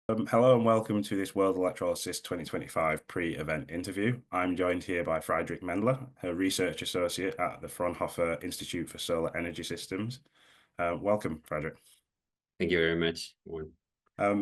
Hello and welcome to this World Electrolysis 2025 pre-event interview. I'm joined here by Friedrich Mendler, a research associate at the Fraunhofer Institute for Solar Energy Systems. Welcome, Friedrich. Thank you very much.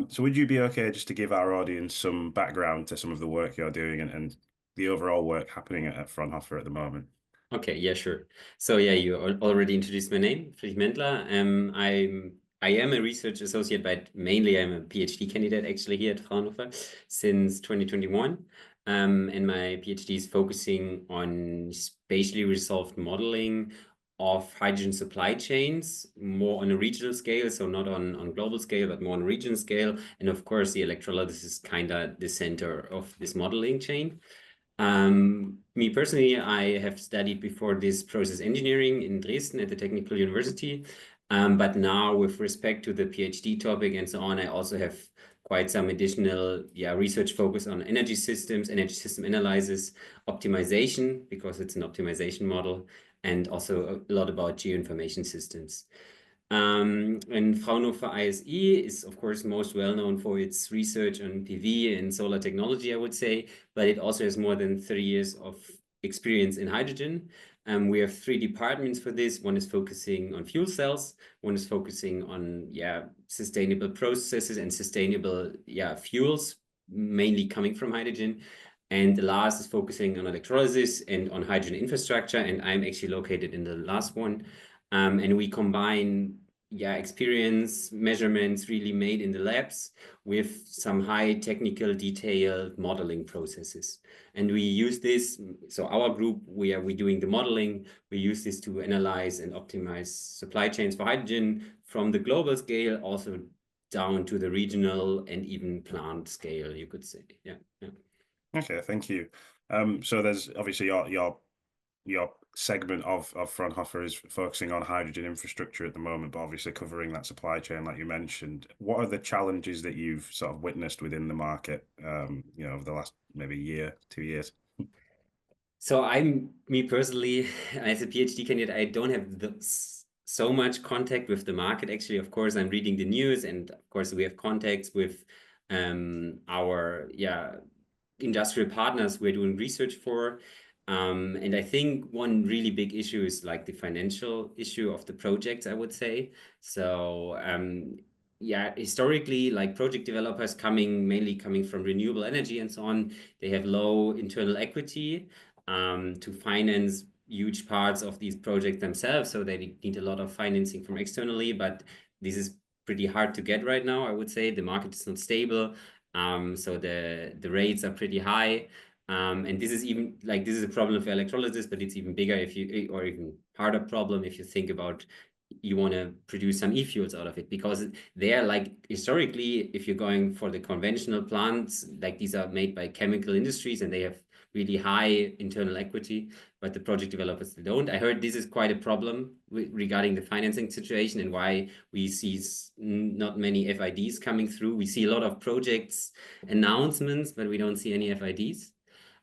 So would you be okay just to give our audience some background to some of the work you're doing and the overall work happening at Fraunhofer at the moment? Okay, yeah, sure. So yeah, you already introduced my name, Friedrich Mendler. I am a research associate, but mainly I'm a PhD candidate actually here at Fraunhofer since 2021. And my PhD is focusing on spatially resolved modeling of hydrogen supply chains, more on a regional scale, so not on global scale, but more on a regional scale. And of course, the electrolysis is kind of the center of this modeling chain. Me personally, I have studied before this process engineering in Dresden at the Technical University. But now with respect to the PhD topic and so on, I also have quite some additional research focus on energy systems, energy system analysis, optimization, because it's an optimization model, and also a lot about geoinformation systems. And Fraunhofer ISE is, of course, most well known for its research on PV and solar technology, I would say, but it also has more than 30 years of experience in hydrogen. We have three departments for this. One is focusing on fuel cells. One is focusing on sustainable processes and sustainable fuels, mainly coming from hydrogen. And the last is focusing on electrolysis and on hydrogen infrastructure. And I'm actually located in the last one. And we combine experience measurements really made in the labs with some high technical detailed modeling processes. And we use this, so our group, we're doing the modeling, we use this to analyze and optimize supply chains for hydrogen from the global scale, also down to the regional and even plant scale, you could say. Yeah. Okay, thank you. So there's obviously your segment of Fraunhofer is focusing on hydrogen infrastructure at the moment, but obviously covering that supply chain, like you mentioned. What are the challenges that you've sort of witnessed within the market, over the last maybe year, 2 years? So me personally, as a PhD candidate, I don't have so much contact with the market. Actually, of course, I'm reading the news, and of course, we have contacts with our industrial partners we're doing research for. And I think one really big issue is like the financial issue of the projects, I would say. So historically, like project developers mainly coming from renewable energy and so on, they have low internal equity to finance huge parts of these projects themselves. So they need a lot of financing from externally, but this is pretty hard to get right now, I would say. The market is not stable. So the rates are pretty high. And this is a problem for electrolysis, but it's even bigger or even harder problem if you think about you want to produce some e-fuels out of it, because they're like historically, if you're going for the conventional plants, like these are made by chemical industries and they have really high internal equity, but the project developers don't. I heard this is quite a problem regarding the financing situation and why we see not many FIDs coming through. We see a lot of projects announcements, but we don't see any FIDs.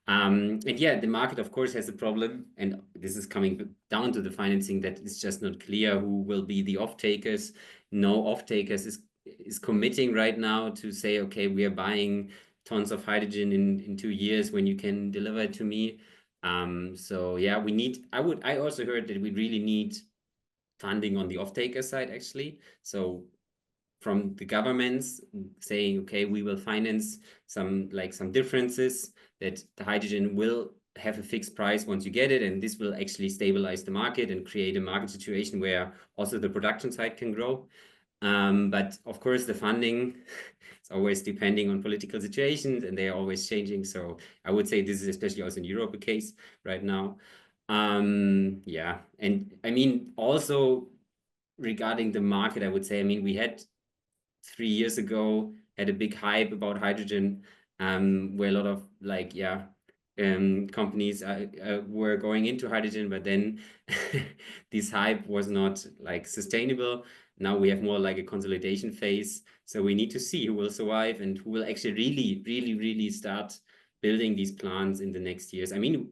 And the market, of course, has a problem, and this is coming down to the financing, that it's just not clear who will be the off-takers. No off-takers is committing right now to say, okay, we are buying tons of hydrogen in 2 years when you can deliver it to me. So yeah, I also heard that we really need funding on the off-taker side, actually. So from the governments saying, okay, we will finance some differences, that the hydrogen will have a fixed price once you get it, and this will actually stabilize the market and create a market situation where also the production side can grow. But of course, the funding is always depending on political situations, and they are always changing. So I would say this is especially also in Europe a case right now. And I mean, also regarding the market, I would say, I mean, we had 3 years ago had a big hype about hydrogen, where a lot of companies were going into hydrogen, but then this hype was not like sustainable. Now we have more like a consolidation phase. So we need to see who will survive and who will actually really start building these plants in the next years. I mean,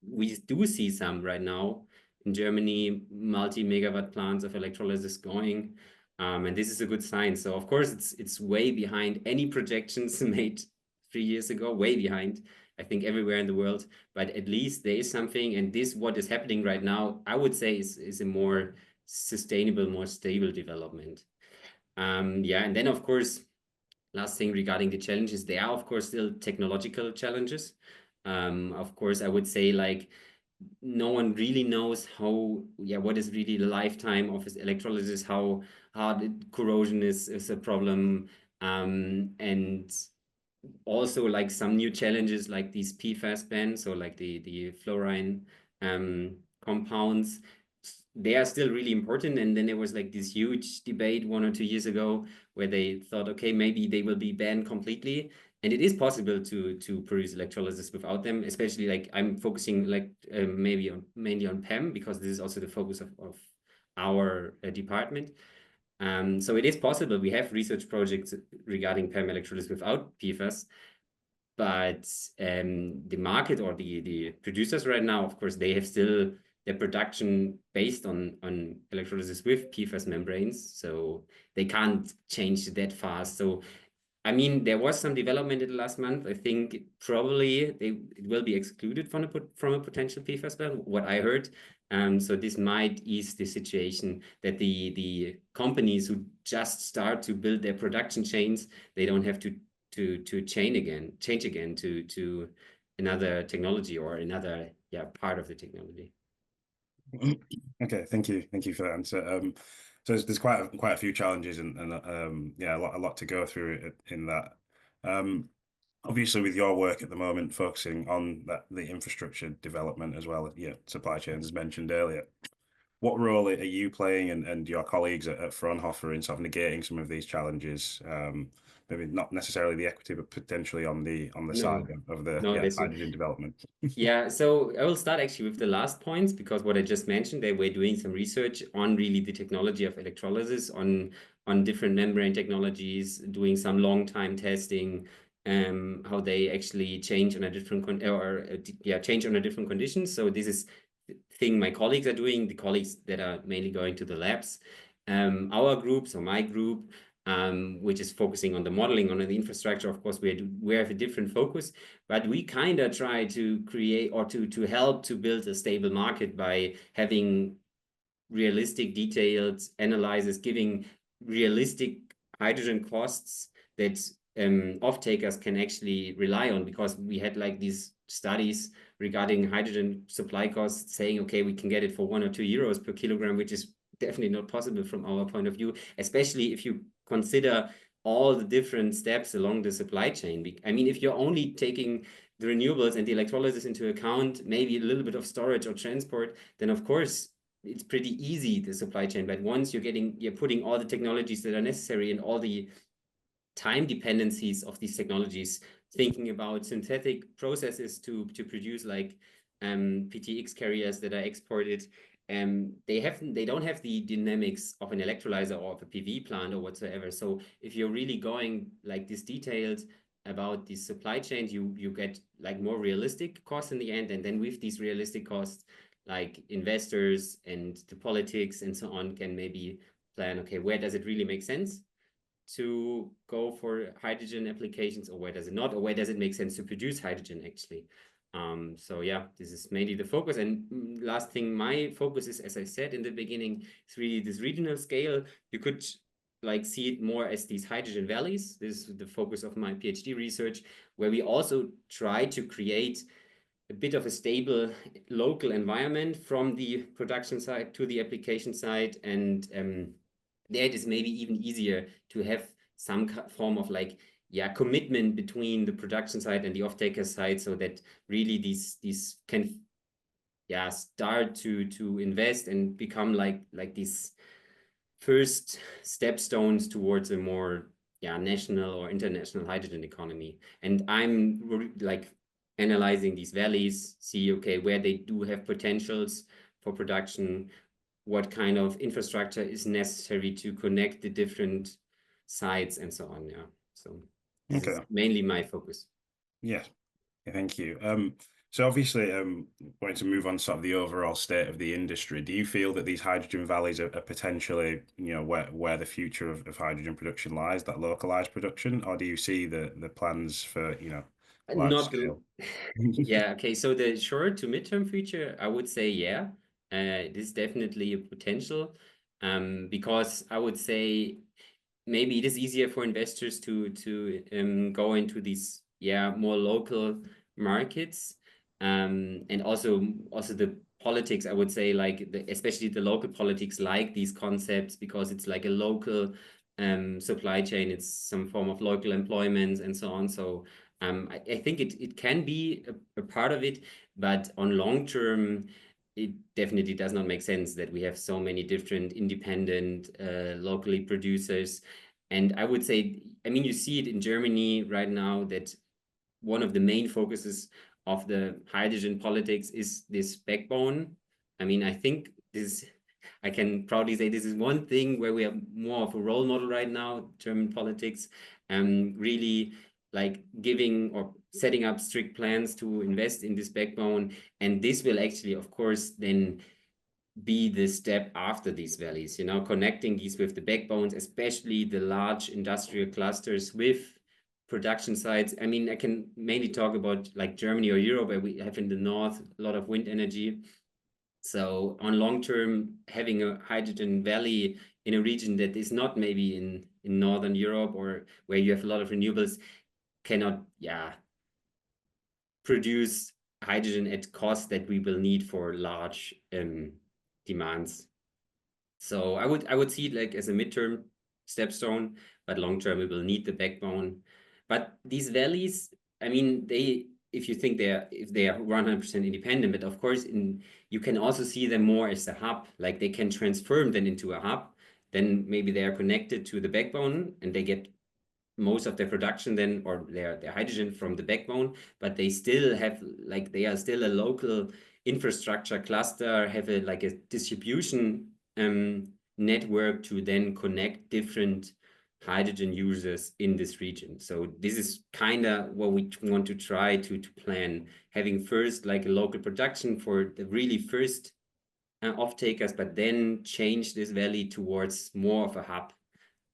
we do see some right now in Germany, multi-megawatt plants of electrolysis going. And this is a good sign. So of course it's way behind any projections made 3 years ago, way behind, I think, everywhere in the world. But at least there is something, and this, what is happening right now, I would say is a more sustainable, more stable development. Yeah, and then of course, last thing regarding the challenges, there are of course still technological challenges. Of course, I would say, like, no one really knows what is really the lifetime of this electrolysis, how hard corrosion is a problem, and also like some new challenges like these PFAS bans, so like the fluorine compounds, they are still really important. And then there was like this huge debate 1 or 2 years ago where they thought, okay, maybe they will be banned completely. And it is possible to produce electrolysis without them, especially like I'm focusing like mainly on PEM, because this is also the focus of our department. So it is possible. We have research projects regarding PEM electrolysis without PFAS, but the market or the producers right now, of course, they have still their production based on electrolysis with PFAS membranes, so they can't change that fast. So I mean, there was some development in the last month. I think probably it will be excluded from a potential PFAS ban, what I heard. So this might ease the situation that the companies who just start to build their production chains, they don't have to change again to another technology or another part of the technology. Okay, thank you for that answer. So there's quite a few challenges and yeah, a lot to go through in that. Obviously, with your work at the moment, focusing on the infrastructure development as well, yeah, supply chains as mentioned earlier. What role are you playing and your colleagues at Fraunhofer in sort of negating some of these challenges? Maybe not necessarily the equity, but potentially on the side of the hydrogen development. Yeah, so I will start actually with the last points, because what I just mentioned, they were doing some research on really the technology of electrolysis, on different membrane technologies, doing some long time testing, how they actually change on a different change under different conditions. So this is the thing my colleagues are doing, the colleagues that are mainly going to the labs. Our group, so my group, which is focusing on the modeling, on the infrastructure. Of course, we have a different focus, but we kind of try to create or to help to build a stable market by having realistic, detailed analysis, giving realistic hydrogen costs that off-takers can actually rely on, because we had like these studies regarding hydrogen supply costs saying, okay, we can get it for 1 or 2 euros per kilogram, which is definitely not possible from our point of view, especially if you consider all the different steps along the supply chain. I mean, if you're only taking the renewables and the electrolysis into account, maybe a little bit of storage or transport, then of course it's pretty easy, the supply chain. But once you're putting all the technologies that are necessary and all the time dependencies of these technologies, thinking about synthetic processes to produce like PTX carriers that are exported, they don't have the dynamics of an electrolyzer or of a PV plant or whatsoever. So if you're really going like this detailed about these supply chains, you get like more realistic costs in the end. And then with these realistic costs, like investors and the politics and so on can maybe plan, okay, where does it really make sense to go for hydrogen applications, or where does it not, or where does it make sense to produce hydrogen actually? So yeah, this is mainly the focus. And last thing, my focus is, as I said in the beginning, it's really this regional scale. You could like see it more as these hydrogen valleys. This is the focus of my PhD research, where we also try to create a bit of a stable local environment from the production side to the application side. And there it is maybe even easier to have some form of like commitment between the production side and the off-taker side, so that really these can start to invest and become like these first stepstones towards a more national or international hydrogen economy. And I'm like analyzing these valleys, see, okay, where they do have potentials for production, what kind of infrastructure is necessary to connect the different sites and so on. So this is mainly my focus. Yeah, thank you. So obviously, wanting to move on sort of the overall state of the industry, do you feel that these hydrogen valleys are potentially, where the future of hydrogen production lies, that localized production, or do you see the plans for, large Not scale? yeah, okay. So the short to midterm future, I would say, yeah, it is definitely a potential. Because I would say maybe it is easier for investors to go into these, yeah, more local markets. And also the politics, I would say, like especially the local politics like these concepts, because it's like a local supply chain, it's some form of local employment and so on. So I think it can be a part of it, but on long term, it definitely does not make sense that we have so many different independent locally producers. And I would say, I mean, you see it in Germany right now that one of the main focuses of the hydrogen politics is this backbone. I mean, I think this, I can proudly say this is one thing where we are more of a role model right now, German politics, really like giving or setting up strict plans to invest in this backbone. And this will actually, of course, then be the step after these valleys, connecting these with the backbones, especially the large industrial clusters with production sites. I mean, I can mainly talk about like Germany or Europe, where we have in the north a lot of wind energy. So on long term, having a hydrogen valley in a region that is not maybe in Northern Europe or where you have a lot of renewables cannot, produce hydrogen at cost that we will need for large demands. So I would see it like as a midterm stepstone, but long term we will need the backbone. But these valleys, I mean, if you think if they are 100% independent, but of course you can also see them more as a hub, like they can transform then into a hub. Then maybe they are connected to the backbone and they get most of their production then, or their hydrogen from the backbone, but they still have, like, they are still a local infrastructure cluster, have like a distribution network to then connect different hydrogen users in this region. So this is kind of what we want to try to plan, having first like a local production for the really first off-takers, but then change this valley towards more of a hub.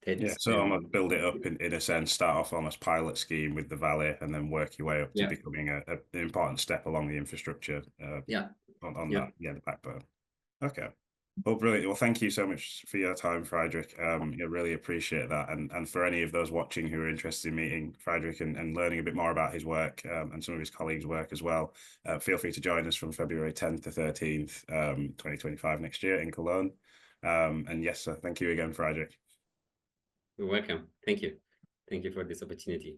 Yeah, That's so almost build it up in a sense, start off almost pilot scheme with the valley, and then work your way up to yeah. becoming an important step along the infrastructure Yeah. on Yeah. that, the backbone. Okay. Well, brilliant. Well, thank you so much for your time, Friedrich. I really appreciate that. And for any of those watching who are interested in meeting Friedrich and learning a bit more about his work and some of his colleagues' work as well, feel free to join us from February 10th to 13th, 2025 next year in Cologne. And yes, thank you again, Friedrich. You're welcome. Thank you. Thank you for this opportunity.